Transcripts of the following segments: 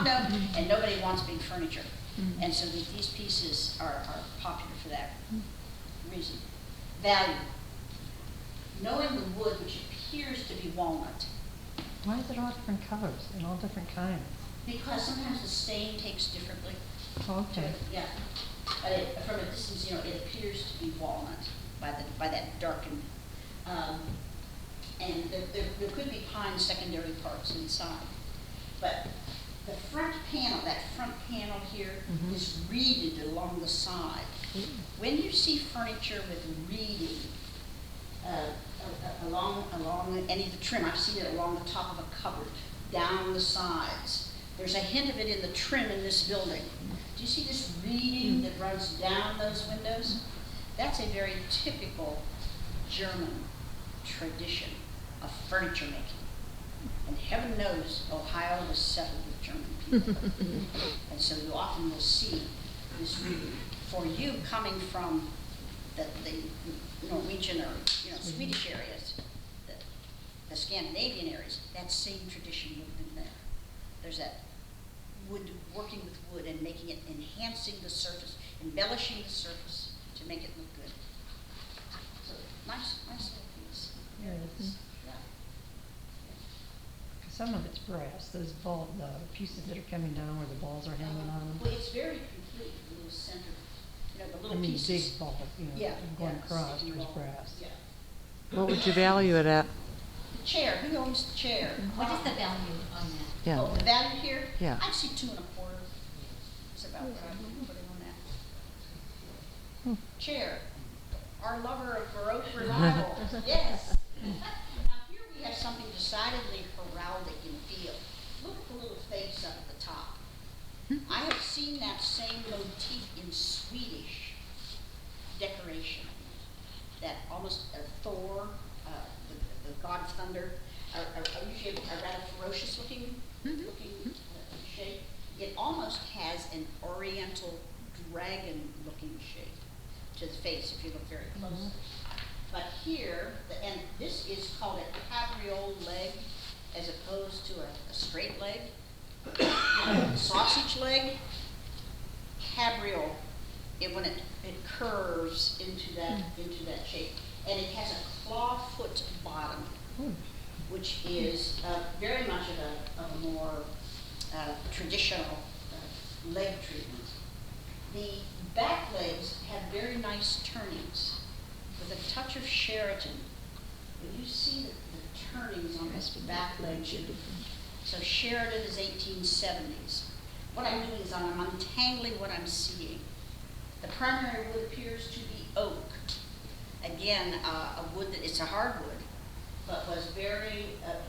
condo, and nobody wants big furniture. And so these pieces are popular for that reason. Value. Knowing the wood, which appears to be walnut. Why is it all different colors and all different kinds? Because sometimes the stain takes differently. Okay. Yeah. But from a distance, it appears to be walnut by that darkened. And there could be pine secondary parts inside. But the front panel here is reeded along the side. When you see furniture with reeding along any of the trim, I've seen it along the top of a cupboard, down the sides. There's a hint of it in the trim in this building. Do you see this reeding that runs down those windows? That's a very typical German tradition of furniture making. And heaven knows Ohio was settled with German people. And so you often will see this reading. For you coming from the Norwegian or Swedish areas, the Scandinavian areas, that same tradition would have been there. There's that wood, working with wood and making it, enhancing the surface, embellishing the surface to make it look good. So nice little piece. There it is. Yeah. Some of it's brass, those the pieces that are coming down where the balls are hanging on them. Well, it's very complete, the little center, the little pieces. Big ball, going across, there's brass. Yeah. What would you value it at? The chair, who owns the chair? What is the value on that? Yeah. Oh, the value here? Yeah. I'd say 2 1/4. It's about what I'm putting on that. Chair, our lover of Baroque revival. Yes. Now here we have something decidedly heraldic in feel. Look at the little face up at the top. I have seen that same motif in Swedish decoration. That almost Thor, the god of thunder, are usually a rather ferocious looking shape. It almost has an oriental dragon looking shape to the face if you look very closely. But here, and this is called a cabriole leg as opposed to a straight leg. Sausage leg, cabriole, when it curves into that shape. And it has a claw foot bottom, which is very much of a more traditional leg treatment. The back legs have very nice turnings with a touch of Sheraton. When you see the turnings on this back leg, so Sheraton is 1870s. What I'm doing is I'm untangling what I'm seeing. The primary wood appears to be oak. Again, a wood that it's a hardwood, but was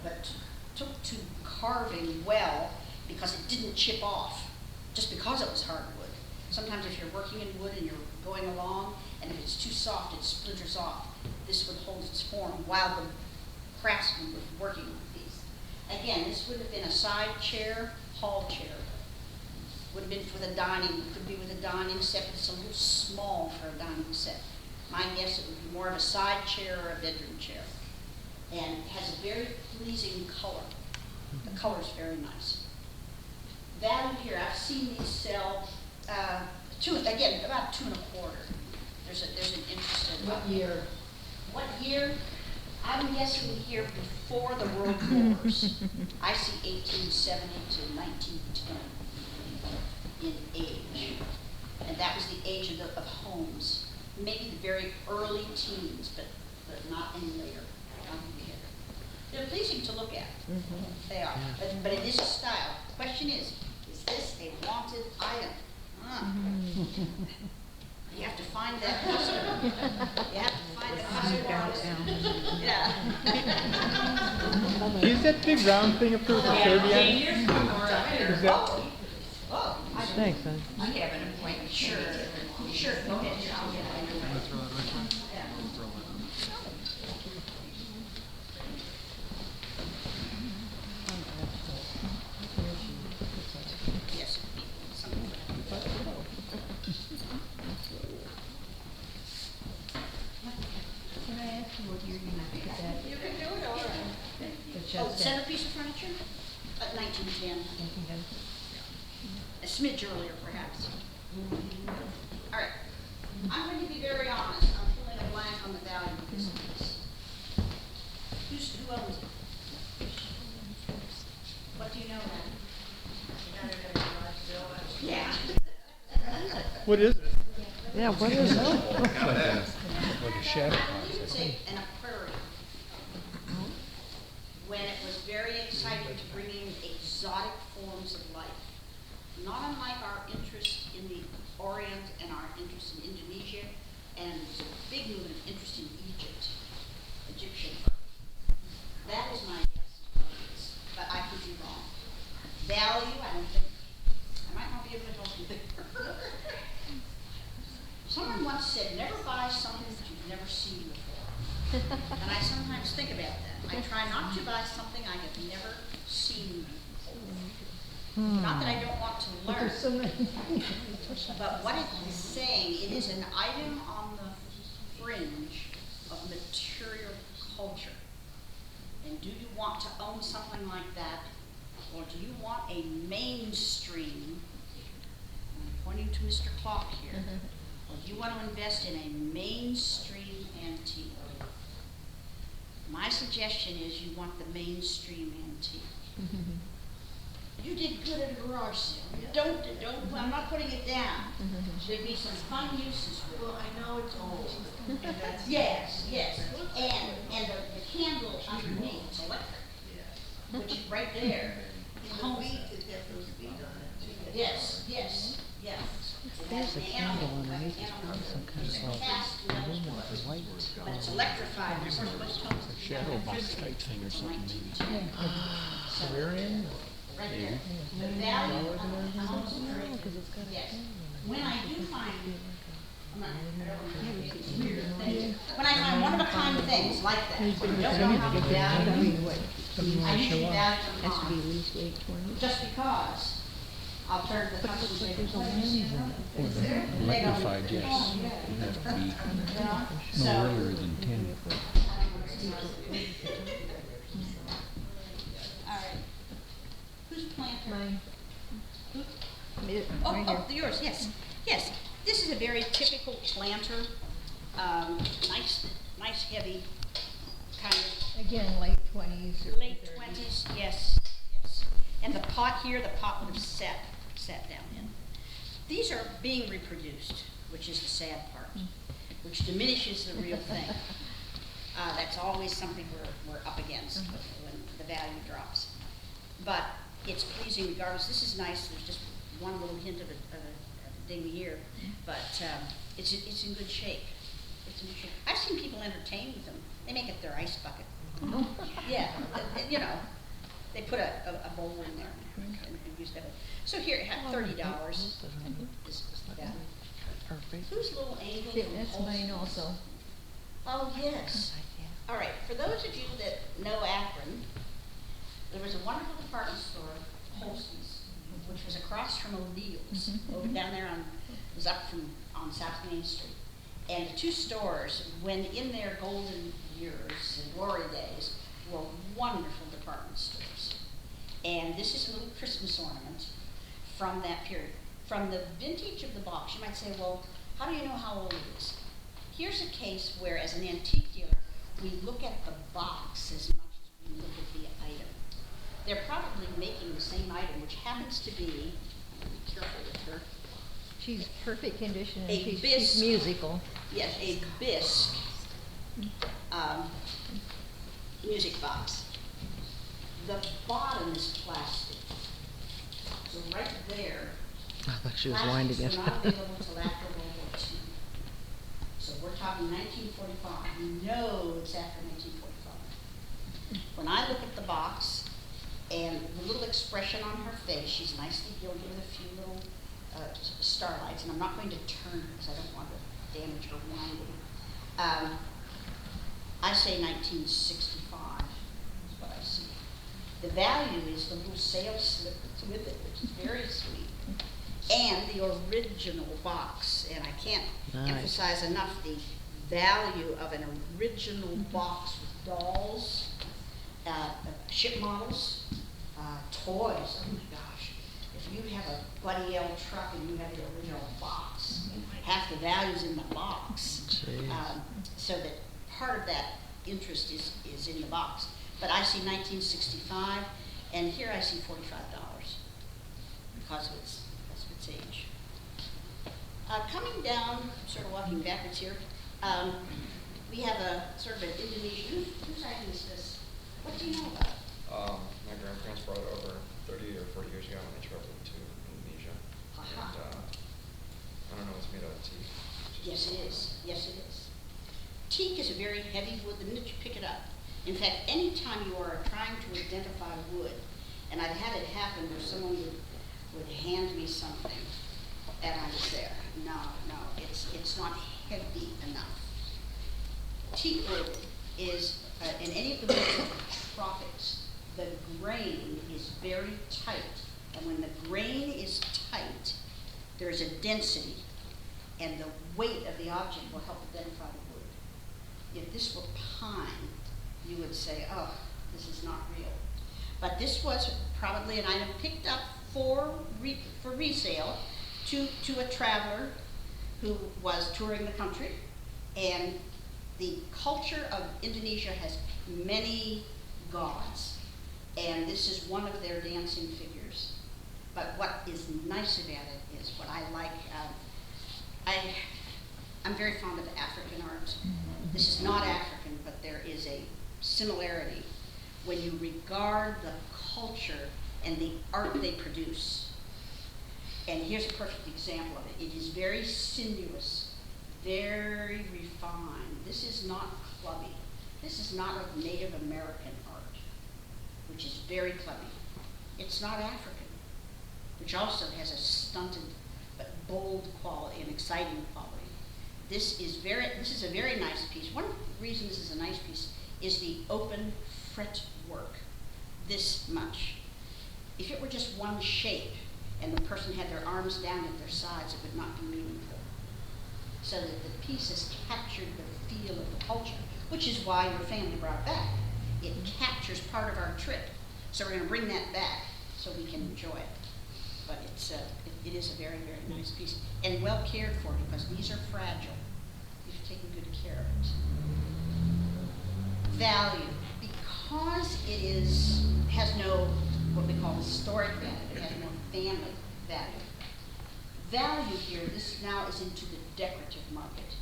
but took to carving well because it didn't chip off, just because it was hardwood. Sometimes if you're working in wood and you're going along, and if it's too soft, it splinters off. This would hold its form while the craftsman was working with these. Again, this would have been a side chair, hall chair. Would have been for the dining, could be with a dining set, but it's a little small for a dining set. My guess it would be more of a side chair or a bedroom chair. And it has a very pleasing color. The color's very nice. Value here, I've seen these sell, about 2 1/4. There's an interest in What year? What year? I'm guessing the year before the World Wars. I see 1870 to 1910 in age. And that was the age of homes. Maybe the very early teens, but not any later. They're pleasing to look at. They are. But it is a style. The question is this a wanted item? You have to find that customer. You have to find the customer. Yeah. Is that big round thing approved for Serbia? Is that? Oh, Thanks, man. I have an appointment. sure. Sure. Go ahead. I'll get it. Yes. Something like that. Can I ask you what year you put that? You can do it all right. The Oh, chest centerpiece of furniture? 1910. smidge earlier perhaps. All right, I'm going to be very honest, I'm pulling a blank on the value of this piece. Who owns it? What do you know then? Yeah. What is it? Yeah, what is it? Like a shadow I believe box. it's an aquarium. When it was very excited to bring in exotic forms of life. Not unlike our interest in the Orient and our interest in Indonesia, and there's a big movement of interest in Egypt, Egyptian. That is my guess, but I could be wrong. Value, I don't think, I might not be able to help you there. Someone once said, never buy something that you've never seen before. And I sometimes think about that. I try not to buy something I have never seen before. Not that I don't want to learn, There's so many. but what it is saying, it is an item on the fringe of material culture. And do you want to own something like that, or do you want a mainstream, I'm pointing to Mr. Clock here, or do you want to invest in a mainstream antique? My suggestion is you want the mainstream antique. You did good at a garage sale. Don't, I'm not putting it down. There'd be some fun uses for it. Well, I know it's old. And that's, Yes, yes. And the candle underneath is electric, which is right there. the feet, it's got those feet on it too. Yes, yes, yes. There's a candle underneath, it's probably some kind of white. But it's electrified. Of course, what's called Shadow box type thing or something maybe. Aquarium? right there. The value of the house, yes. When I do find, I'm not, it's weird things. When I find one of a kind things like that, where you don't know how to value, I usually value them on. Just because I'll turn to the customer and say, Electrified, yes. oh, yeah. It'd have to be You know? no So, earlier than 10. all right. Who's planter? Mine. Oh, Right oh, yours, yes, yes. This is a very typical planter, nice heavy, kind of Again, late 20s or late 30s. 20s, yes, yes. And the pot here, the pot would have sat down in. These are being reproduced, which is the sad part, which diminishes the real thing. That's always something we're up against when the value drops. But it's pleasing regardless. This is nice. There's just one little hint of a ding here, but it's in good shape. It's in good shape. I've seen people entertain with them. They make it their ice bucket. Yeah, you know, they put a bowl in there and use that. So here, $30. This is the value. Perfect. Who's little angel? Yeah, from that's mine Holston? also. Oh, yes. All right, for those of you that know Akron, there was a wonderful department store, Holston's, which was across from O'Neill's, over down there on, it was up from, on South Main Street. And the two stores, when in their golden years and glory days, were wonderful department stores. And this is a little Christmas ornament from that period. From the vintage of the box, you might say, well, how do you know how old it is? Here's a case where, as an antique dealer, we look at the box as much as we look at the item. They're probably making the same item, which happens to be, be careful with her, She's perfect condition and A she's bisque. musical. yes, a bisque music box. The bottom is plastic. So right there, I thought she was plastics winding it. were not available till after World War II. So we're talking 1945. We know it's after 1945. When I look at the box and the little expression on her face, she's nicely gilded with a few little starlights, and I'm not going to turn her because I don't want to damage her winding. I say 1965 is what I see. The value is the little sales slip that's with it, which is very sweet. And the original box, and I can't Nice. emphasize enough the value of an original box with dolls, ship models, toys. Oh my gosh! If you have a Buddy L truck and you have the original box. Half the value's in the box. Gee. So that part of that interest is in the box. But I see 1965, and here I see $45 because of its age. Coming down, sort of walking backwards here, we have a sort of an Indonesian. Whose item is this? What do you know about it? My grandparents brought it over 30 or 40 years ago when they traveled to Indonesia. Aha. And I don't know, it's made out of teak. Yes, it is. Yes, it is. Teak is a very heavy wood. The minute you pick it up, in fact, anytime you are trying to identify wood, and I've had it happen where someone would hand me something, and I was there. No, it's not heavy enough. Teak wood is, in any of the woods of the tropics, the grain is very tight. And when the grain is tight, there's a density, and the weight of the object will help identify the wood. If this were pine, you would say, oh, this is not real. But this was probably an item picked up for resale to a traveler who was touring the country. And the culture of Indonesia has many gods, and this is one of their dancing figures. But what is nice about it is what I like. I'm very fond of African art. This is not African, but there is a similarity when you regard the culture and the art they produce. And here's a perfect example of it. It is very sinuous, very refined. This is not clubby. This is not like Native American art, which is very clubby. It's not African, which also has a stunted but bold quality and exciting quality. This is a very nice piece. One reason this is a nice piece is the open fret work, this much. If it were just one shape and the person had their arms down at their sides, it would not be meaningful. So that the piece has captured the feel of the culture, which is why your family brought it back. It captures part of our trip. So we're going to bring that back so we can enjoy it. But it is a very, very nice piece and well cared for because these are fragile. You've taken good care of it. Value. Because it has no what we call historic value, it has no family value. Value here, this now is into the decorative market.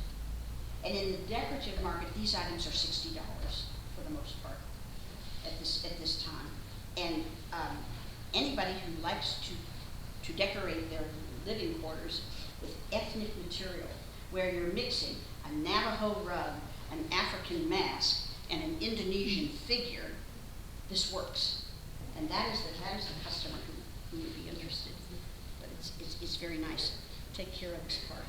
And in the decorative market, these items are $60 for the most part at this time. And anybody who likes to decorate their living quarters with ethnic material, where you're mixing a Navajo rug, an African mask, and an Indonesian figure, this works. And that is the customer who would be interested. But it's very nice. Take care of this part.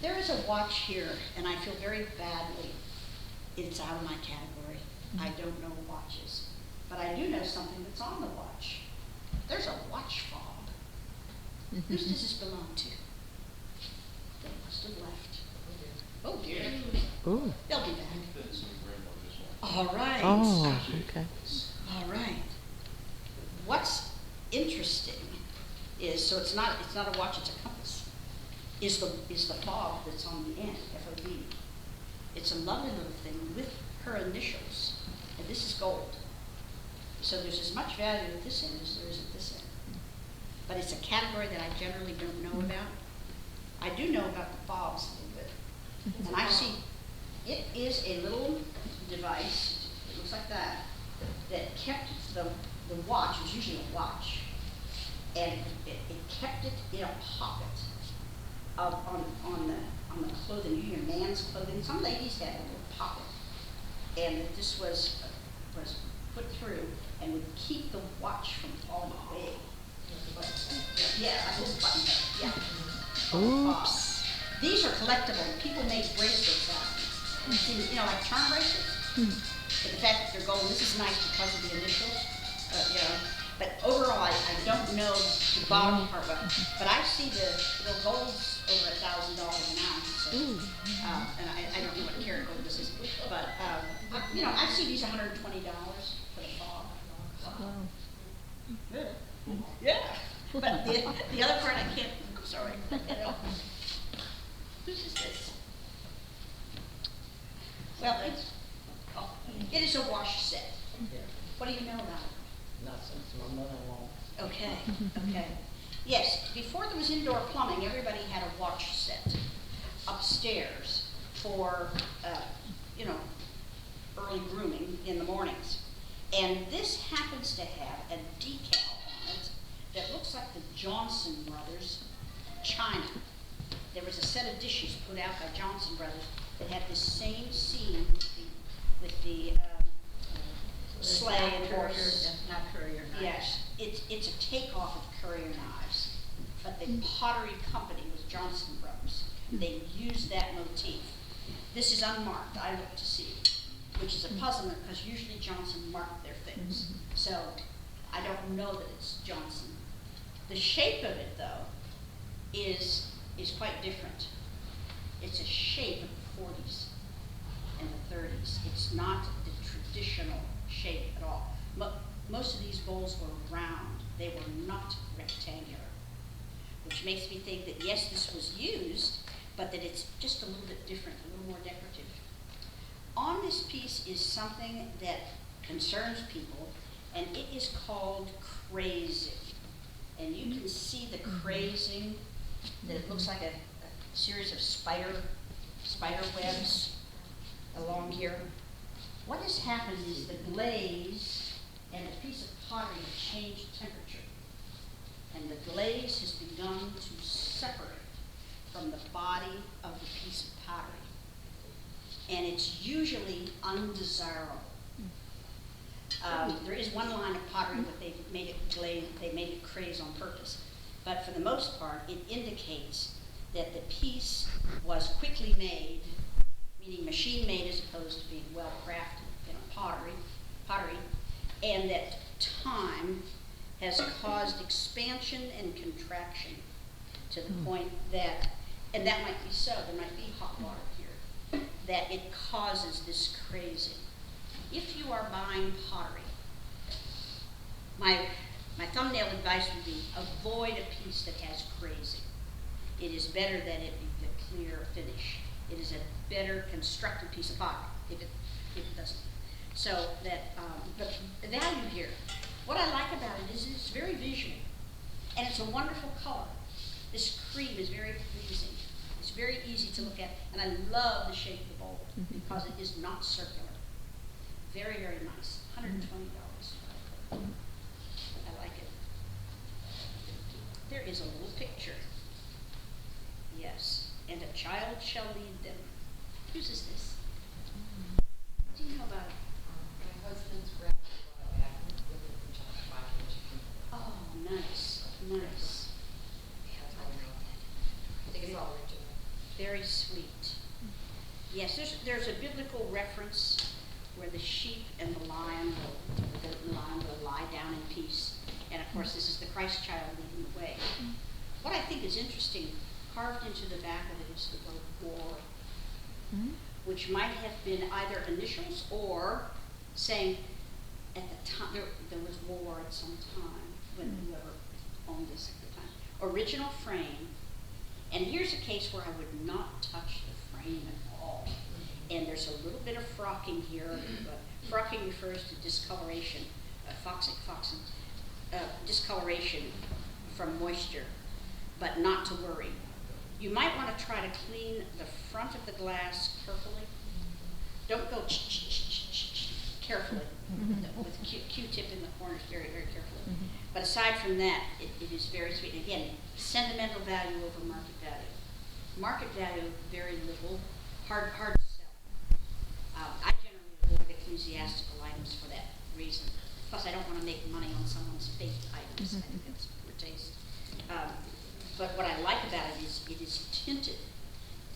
There is a watch here, and I feel very badly. It's out of my category. I don't know watches. But I do know something that's on the watch. There's a watch fob. Who does this belong to? They must have left. Oh dear. Ooh. They'll be back. All right. Oh, okay. All right. What's interesting is, so it's not a watch, it's a compass, is the fob that's on the end, FOB. It's a lovely little thing with her initials, and this is gold. So there's as much value at this end as there is at this end. But it's a category that I generally don't know about. I do know about the fobs a little bit. And I see, it is a little device, it looks like that kept the watch, it was usually a watch, and it kept it in a pocket on the clothing, usually a man's clothing. Some ladies had a little pocket, and this was put through and would keep the watch from falling away. But, yeah, this button, yeah. Oops. These are collectible. People make bracelets out of them. You know, like charm bracelets. But the fact that they're gold, this is nice because of the initials. You know, but overall, I don't know the bottom part, but I see the gold's over $1,000 an ounce. So, and I don't know what karat gold this is, but you know, I see these $120 for the fob. Wow. Yeah, but the other part I can't, I'm sorry, you know. Whose is this? Well, it is a wash set. What do you know about it? Not since my mother-in-law. Okay, okay. Yes, before there was indoor plumbing, everybody had a wash set upstairs for, you know, early grooming in the mornings. And this happens to have a decal on it that looks like the Johnson Brothers china. There was a set of dishes put out by Johnson Brothers that had the same scene with the sleigh and horse. Not courier knife. Yes, it's a takeoff of Courier knives, but the pottery company was Johnson Brothers. They used that motif. This is unmarked, I looked to see, which is a puzzlement because usually Johnson marked their things. So I don't know that it's Johnson. The shape of it, though, is quite different. It's a shape of the 40s and the 30s. It's not the traditional shape at all. Most of these bowls were round. They were not rectangular, which makes me think that yes, this was used, but that it's just a little bit different, a little more decorative. On this piece is something that concerns people, and it is called crazing. And you can see the crazing, that it looks like a series of spider webs along here. What has happened is the glaze and the piece of pottery have changed temperature. And the glaze has begun to separate from the body of the piece of pottery. And it's usually undesirable. There is one line of pottery where they made it glaze, they made it craze on purpose. But for the most part, it indicates that the piece was quickly made, meaning machine made as opposed to being well crafted in a pottery, and that time has caused expansion and contraction to the point that, and that might be so, there might be hot water here, that it causes this crazing. If you are buying pottery, my thumbnail advice would be avoid a piece that has crazing. It is better that it be the clear finish. It is a better constructed piece of pottery if it doesn't. So that, but the value here, what I like about it is it's very visual, and it's a wonderful color. This cream is very pleasing. It's very easy to look at, and I love the shape of the bowl because it is not circular. Very, very nice. $120. I like it. There is a little picture. Yes, and a child shall lead them. Whose is this? What do you know about it? My husband's grandfather back in the Oh, nice, nice. I think it's all original. Very sweet. Yes, there's a biblical reference where the sheep and the lion will lie down in peace. And of course, this is the Christ child leading the way. What I think is interesting, carved into the back of it is the word war, which might have been either initials or saying at the time, there was war at some time when whoever owned this at the time. Original frame, and here's a case where I would not touch the frame at all. And there's a little bit of frocking here, but frocking refers to discoloration, discoloration from moisture, but not to worry. You might want to try to clean the front of the glass carefully. Don't go carefully with Q-tip in the corners, very, very carefully. But aside from that, it is very sweet. Again, sentimental value over market value. Market value, very little, hard to sell. I generally avoid ecclesiastical items for that reason. Plus, I don't want to make money on someone's fake items. I think that's poor taste. But what I like about it is tinted.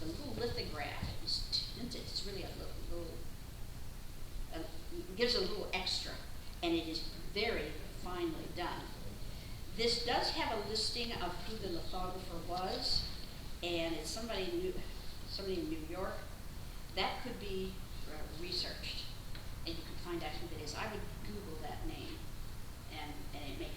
The little lithograph is tinted. It's really a little it gives a little extra, and it is very finely done. This does have a listing of who the lithographer was, and it's somebody in New York. That could be researched, and you can find out who it is. I would Google that name, and it may